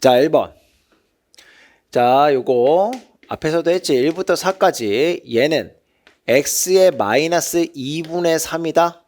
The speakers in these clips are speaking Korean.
자, 1번. 자, 요거 앞에서도 했지. 1부터 4까지 얘는 x의 마이너스 2분의 3이다.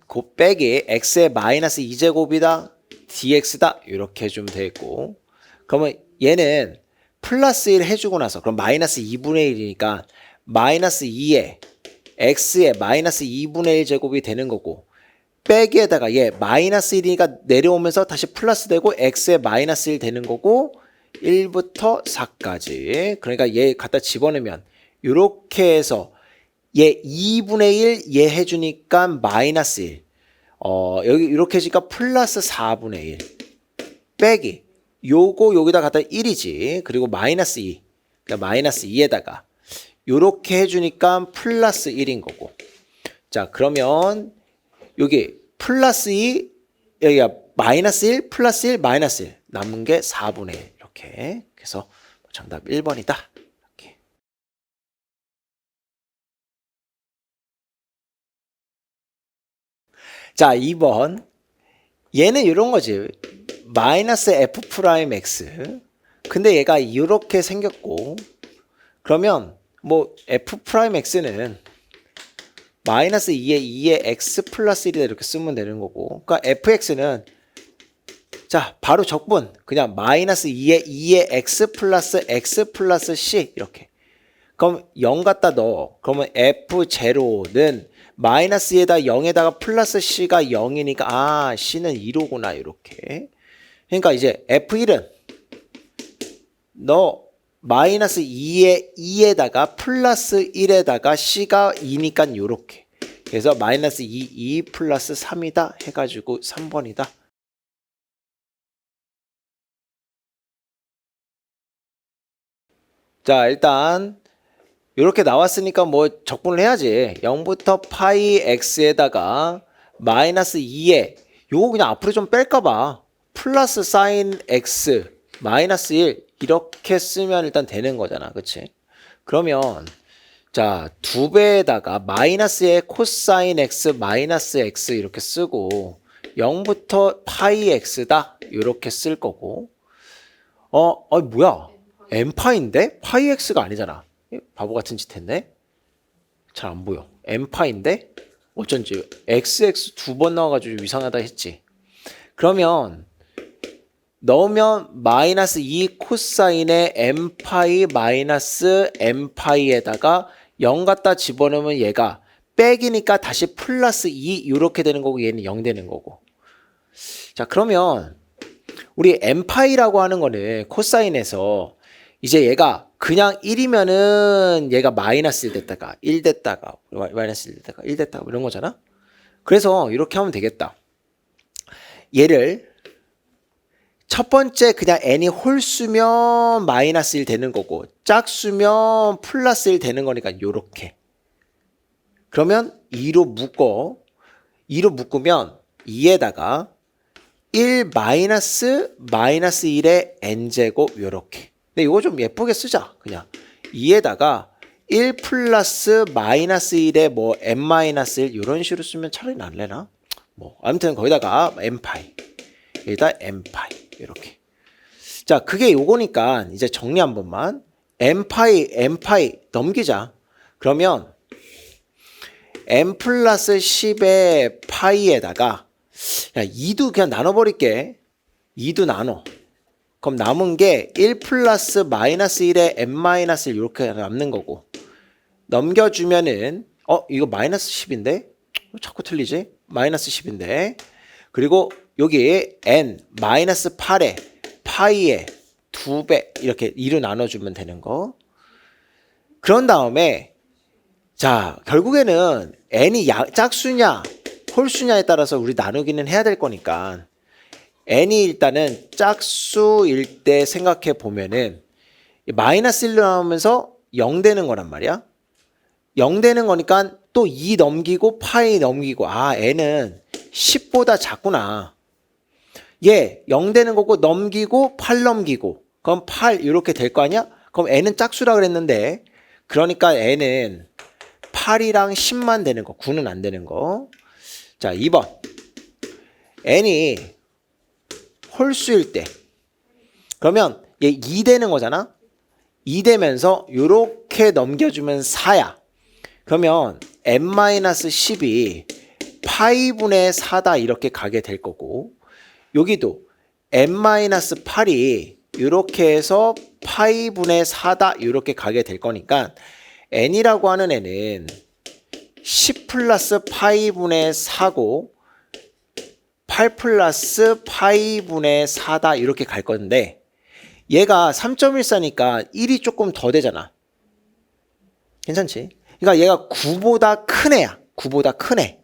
그 빼기 x의 마이너스 2제곱이다. dx다. 이렇게 해주면 되겠고. 그러면 얘는 플러스 1 해주고 나서 그럼 마이너스 2분의 1이니까 마이너스 2에 x의 마이너스 2분의 1 제곱이 되는 거고 빼기에다가 얘 마이너스 1이니까 내려오면서 다시 플러스 되고 x의 마이너스 1 되는 거고 1부터 4까지 그러니까 얘 갖다 집어넣으면 이렇게 해서 얘 2분의 1 얘 해주니까 마이너스 1 여기 이렇게 해주니까 플러스 4분의 1 빼기 요거 여기다 갖다 1이지 그리고 마이너스 2 그러니까 마이너스 2에다가 요렇게 해주니까 플러스 1인 거고 자 그러면 여기 플러스 2 여기가 마이너스 1 플러스 1 마이너스 1 남은 게 4분의 1 이렇게 그래서 정답 1번이다 이렇게. 자 2번 얘는 이런 거지 마이너스 f 프라임 x 근데 얘가 이렇게 생겼고 그러면 뭐 f 프라임 x는 마이너스 2에 x 플러스 1이다 이렇게 쓰면 되는 거고 그러니까 fx는 자 바로 적분 그냥 마이너스 2에 x 플러스 c 이렇게 그럼 0 갖다 넣어 그러면 f0는 마이너스 2에다 0에다가 플러스 c가 0이니까 아 c는 2로구나 이렇게 그러니까 이제 f1은 너 마이너스 2에다가 플러스 1에다가 c가 2니까 요렇게 그래서 마이너스 2 플러스 3이다 해가지고 3번이다. 자 일단 이렇게 나왔으니까 뭐 적분을 해야지 0부터 파이 x에다가 마이너스 2에 요거 그냥 앞으로 좀 뺄까봐 플러스 사인 x 마이너스 1 이렇게 쓰면 일단 되는 거잖아 그치 그러면 자 2배에다가 마이너스에 코사인 x 마이너스 x 이렇게 쓰고 0부터 파이 x다 이렇게 쓸 거고 뭐야 n파인데 파이 x가 아니잖아 바보 같은 짓 했네 잘 안 보여 n파인데 어쩐지 xx 2번 나와가지고 이상하다 했지 그러면 넣으면 마이너스 2 코사인의 n파이 마이너스 n파이에다가 0 갖다 집어넣으면 얘가 빼기니까 다시 플러스 2 이렇게 되는 거고 얘는 0 되는 거고 자 그러면 우리 n파이라고 하는 거는 코사인에서 이제 얘가 그냥 1이면은 얘가 마이너스 1 됐다가 1 됐다가 마이너스 1 됐다가 1 됐다가 이런 거잖아 그래서 이렇게 하면 되겠다 얘를 첫 번째 그냥 n이 홀수면 마이너스 1 되는 거고 짝수면 플러스 1 되는 거니까 요렇게 그러면 2로 묶으면 2에다가 1 마이너스 1의 n제곱 요렇게 근데 이거 좀 예쁘게 쓰자 그냥 2에다가 1 플러스 마이너스 1의 뭐 n 마이너스 1 이런 식으로 쓰면 차라리 낫려나 뭐 아무튼 거기다가 n파이 여기다 n파이 이렇게 자 그게 요거니까 이제 정리 한 번만 n파이 넘기자 그러면 n 플러스 10의 파이에다가 야 2도 그냥 나눠버릴게 2도 나눠 그럼 남은 게 1 플러스 마이너스 1의 n 마이너스 1 이렇게 남는 거고 넘겨주면은 이거 마이너스 10인데 자꾸 틀리지 마이너스 10인데 그리고 여기 n 마이너스 8에 파이에 2배 이렇게 2로 나눠주면 되는 거 그런 다음에 자 결국에는 n이 짝수냐 홀수냐에 따라서 우리 나누기는 해야 될 거니까 n이 일단은 짝수일 때 생각해 보면은 마이너스 1로 나오면서 0 되는 거란 말이야 0 되는 거니까 또 2 넘기고 파이 넘기고 n은 10보다 작구나 얘 0 되는 거고 넘기고 8 넘기고 그럼 8 이렇게 될 거 아니야? 그럼 n은 짝수라 그랬는데 그러니까 n은 8이랑 10만 되는 거 9는 안 되는 거 자 2번 n이 홀수일 때 그러면 얘 2 되는 거잖아. 2 되면서 요렇게 넘겨주면 4야. 그러면 n-10이 파이분의 4다 이렇게 가게 될 거고, 여기도 n-8이 이렇게 해서 파이분의 4다 이렇게 가게 될 거니까 n이라고 하는 애는 10 플러스 파이분의 4고 8 플러스 파이분의 4다 이렇게 갈 건데, 얘가 3.14니까 1이 조금 더 되잖아. 괜찮지? 그러니까 얘가 9보다 큰 애야. 9보다 큰 애.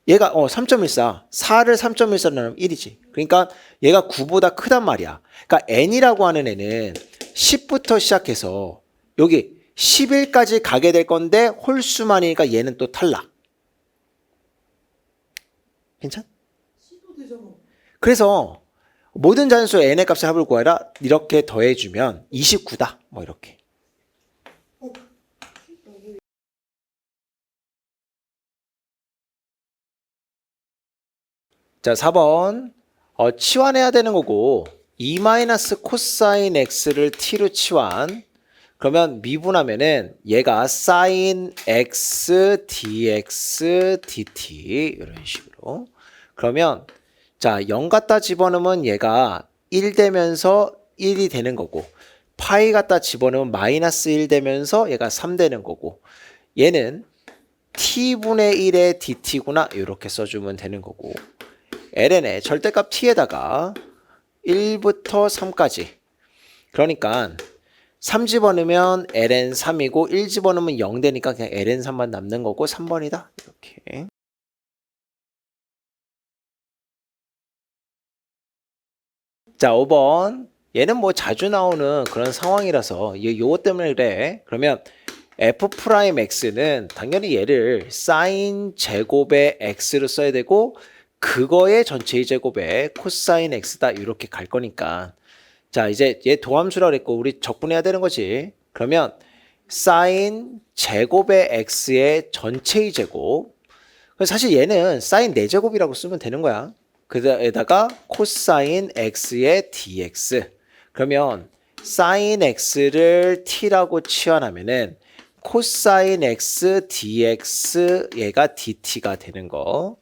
얘가 3.14, 4를 3.14로 나누면 1이지. 그러니까 얘가 9보다 크단 말이야. 그러니까 n이라고 하는 애는 10부터 시작해서 여기 11까지 가게 될 건데 홀수만이니까 얘는 또 탈락. 괜찮? 그래서 모든 자연수 n의 값의 합을 구하라 이렇게 더해주면 29다. 뭐 이렇게. 자, 4번. 치환해야 되는 거고 2 코사인 x를 t로 치환. 그러면 미분하면은 얘가 sin x dx dt 이런 식으로. 그러면 자, 0 갖다 집어넣으면 얘가 1 되면서 1이 되는 거고, 파이 갖다 집어넣으면 마이너스 1 되면서 얘가 3 되는 거고, 얘는 t분의 1의 dt구나 이렇게 써주면 되는 거고, ln의 절대값 t에다가 1부터 3까지. 그러니까 3 집어넣으면 ln 3이고 1 집어넣으면 0 되니까 그냥 ln 3만 남는 거고 3번이다. 이렇게. 자, 5번. 얘는 뭐 자주 나오는 그런 상황이라서 요것 때문에 그래. 그러면 f'x는 당연히 얘를 sin 제곱의 x로 써야 되고 그거의 전체의 제곱에 코사인 x다 이렇게 갈 거니까, 자, 이제 얘 도함수라 그랬고 우리 적분해야 되는 거지. 그러면 sin 제곱의 x의 전체의 제곱. 사실 얘는 sin 4제곱이라고 쓰면 되는 거야. 그에다가 코사인 x의 dx. 그러면 sin x를 t라고 치환하면은 코사인 x dx 얘가 dt가 되는 거.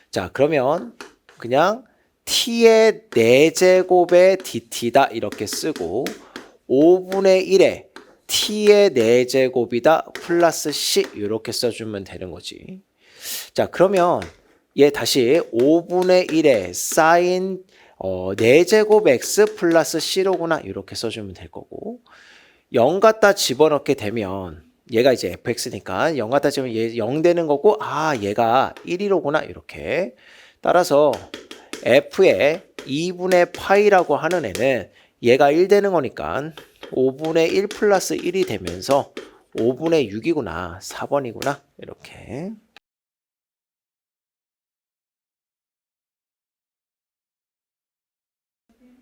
자, 그러면 그냥 t의 4제곱의 dt다 이렇게 쓰고 5분의 1에 t의 4제곱이다 플러스 c 이렇게 써주면 되는 거지. 자, 그러면 얘 다시 5분의 1에 sin 4제곱 x 플러스 c로구나 이렇게 써주면 될 거고, 0 갖다 집어넣게 되면 얘가 이제 fx니까 0 갖다 집으면 얘 0 되는 거고, 아, 얘가 1이로구나 이렇게. 따라서 f의 2분의 파이라고 하는 애는 얘가 1 되는 거니까 5분의 1 플러스 1이 되면서 5분의 6이구나. 4번이구나. 이렇게.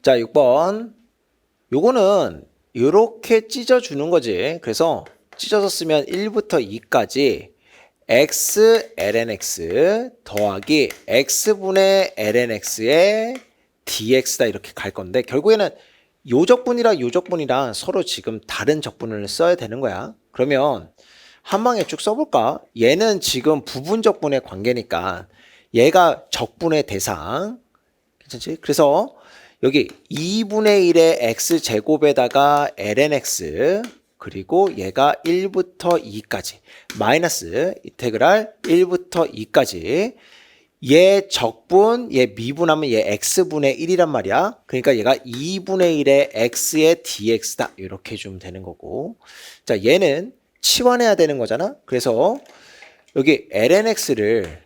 자, 6번. 요거는 이렇게 찢어주는 거지. 그래서 찢어서 쓰면 1부터 2까지 x ln x 더하기 x분의 ln x의 dx다 이렇게 갈 건데, 결국에는 요 적분이랑 요 적분이랑 서로 지금 다른 적분을 써야 되는 거야. 그러면 한 방에 쭉 써볼까? 얘는 지금 부분 적분의 관계니까 얘가 적분의 대상. 괜찮지? 그래서 여기 2분의 1의 x제곱에다가 ln x, 그리고 얘가 1부터 2까지 마이너스 인테그랄 1부터 2까지, 얘 적분, 얘 미분하면 얘 x분의 1이란 말이야. 그러니까 얘가 2분의 1의 x의 dx다 이렇게 해주면 되는 거고, 자, 얘는 치환해야 되는 거잖아. 그래서 여기 ln x를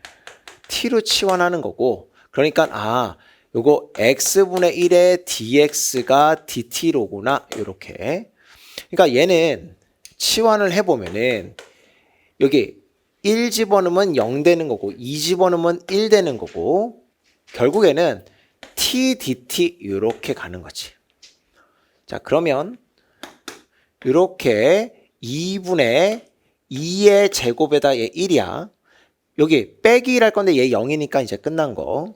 t로 치환하는 거고, 그러니까 요거 x분의 1의 dx가 dt로구나 이렇게. 그러니까 얘는 치환을 해보면은 여기 1 집어넣으면 0 되는 거고 2 집어넣으면 1 되는 거고, 결국에는 t dt 이렇게 가는 거지. 자, 그러면 이렇게 2분의 2의 제곱에다 얘 1이야. 여기 빼기 1 할 건데 얘 0이니까 이제 끝난 거.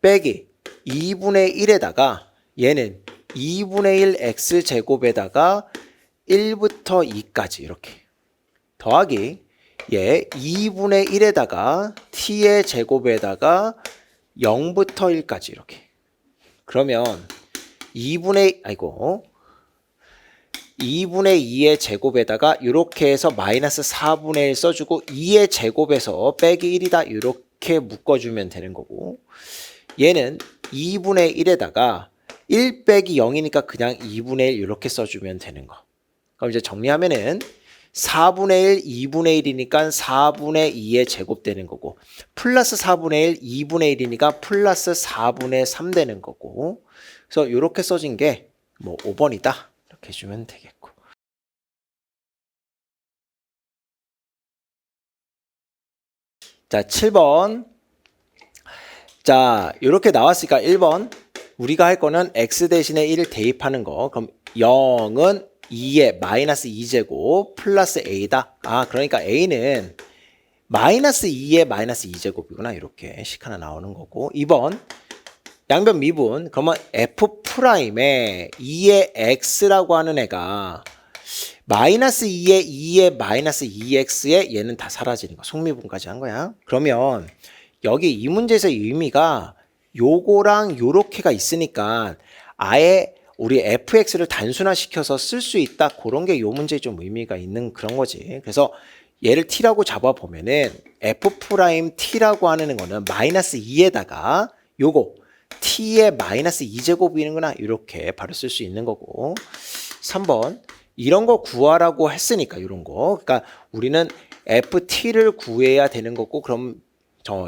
빼기 2분의 1에다가 얘는 2분의 1 x제곱에다가 1부터 2까지 이렇게 더하기 얘 2분의 1에다가 t의 제곱에다가 0부터 1까지 이렇게. 그러면 2분의 2의 제곱에다가 이렇게 해서 마이너스 4분의 1 써주고 2의 제곱에서 빼기 1이다 이렇게 묶어주면 되는 거고, 얘는 2분의 1에다가 1 빼기 0이니까 그냥 2분의 1 이렇게 써주면 되는 거. 그럼 이제 정리하면은 4분의 1, 2분의 1이니까 4분의 2의 제곱 되는 거고, 플러스 4분의 1, 2분의 1이니까 플러스 4분의 3 되는 거고, 그래서 이렇게 써진 게 뭐 5번이다 이렇게 해주면 되겠고. 자, 7번. 자, 이렇게 나왔으니까 1번 우리가 할 거는 x 대신에 1을 대입하는 거. 그럼 0은 2의 마이너스 2제곱 플러스 a다. 아, 그러니까 a는 마이너스 2의 마이너스 2제곱이구나. 이렇게 식 하나 나오는 거고. 2번 양변 미분. 그러면 f'에 2의 x라고 하는 애가 마이너스 2의 마이너스 2x에 얘는 다 사라지는 거. 속미분까지 한 거야. 그러면 여기 이 문제에서의 의미가 요거랑 요렇게가 있으니까 아예 우리 fx를 단순화시켜서 쓸 수 있다. 그런 게 요 문제에 좀 의미가 있는 그런 거지. 그래서 얘를 t라고 잡아보면은 f't라고 하는 거는 마이너스 2에다가 요거 t의 마이너스 2제곱이는구나. 이렇게 바로 쓸 수 있는 거고. 3번 이런 거 구하라고 했으니까 이런 거. 그러니까 우리는 ft를 구해야 되는 거고, 그럼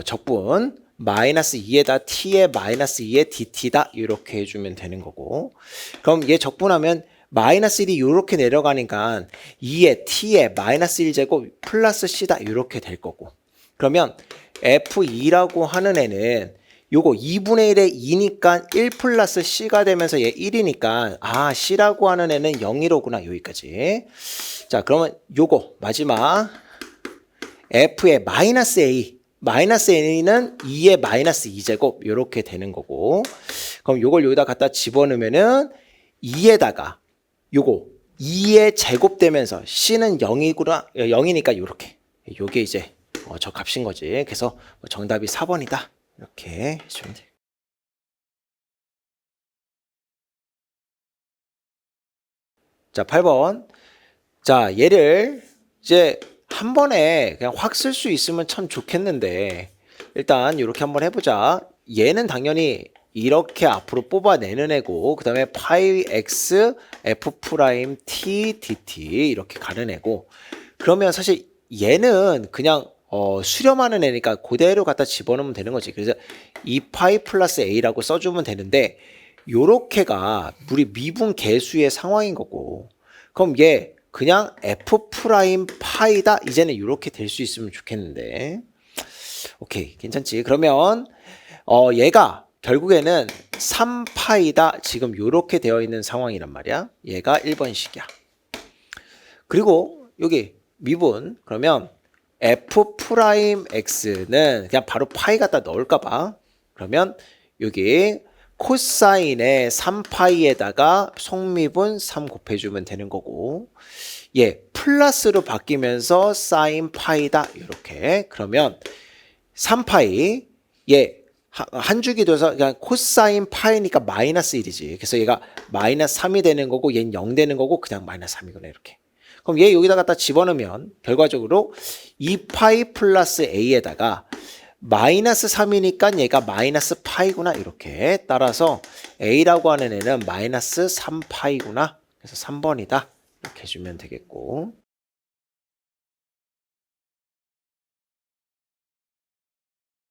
적분 마이너스 2에다 t의 마이너스 2의 dt다 이렇게 해주면 되는 거고, 그럼 얘 적분하면 마이너스 1이 이렇게 내려가니까 2의 t의 마이너스 1제곱 플러스 c다 이렇게 될 거고, 그러면 f2라고 하는 애는 요거 2분의 1의 2니까 1 플러스 c가 되면서 얘 1이니까 아 c라고 하는 애는 0이로구나. 여기까지. 자, 그러면 요거 마지막 f의 마이너스 a, 마이너스 a는 2의 마이너스 2제곱 이렇게 되는 거고, 그럼 요걸 여기다 갖다 집어넣으면은 2에다가 요거 2의 제곱 되면서 c는 0이구나. 0이니까 요렇게 요게 이제 저 값인 거지. 그래서 정답이 4번이다 이렇게 해주면 돼. 자, 8번. 자, 얘를 이제 한 번에 그냥 확 쓸 수 있으면 참 좋겠는데, 일단 이렇게 한번 해보자. 얘는 당연히 이렇게 앞으로 뽑아내는 애고, 그 다음에 파이 x f 프라임 t dt 이렇게 가는 애고, 그러면 사실 얘는 그냥 수렴하는 애니까 그대로 갖다 집어넣으면 되는 거지. 그래서 2파이 플러스 a라고 써주면 되는데, 요렇게가 우리 미분 계수의 상황인 거고, 그럼 얘 그냥 f 프라임 파이다 이제는 이렇게 될 수 있으면 좋겠는데, 오케이 괜찮지. 그러면 얘가 결국에는 3파이다 지금 이렇게 되어 있는 상황이란 말이야. 얘가 1번식이야. 그리고 여기 미분, 그러면 f 프라임 x는 그냥 바로 파이 갖다 넣을까 봐, 그러면 여기 코사인의 3파이에다가 속미분 3 곱해주면 되는 거고, 얘 플러스로 바뀌면서 사인 파이다 이렇게. 그러면 3파이 얘 한 주기 돼서 그냥 코사인 파이니까 마이너스 1이지. 그래서 얘가 마이너스 3이 되는 거고 얘는 0 되는 거고 그냥 마이너스 3이구나 이렇게. 그럼 얘 여기다 갖다 집어넣으면 결과적으로 2파이 플러스 a에다가 마이너스 3이니까 얘가 마이너스 파이구나 이렇게. 따라서 a라고 하는 애는 마이너스 3파이구나. 그래서 3번이다 이렇게 해주면 되겠고.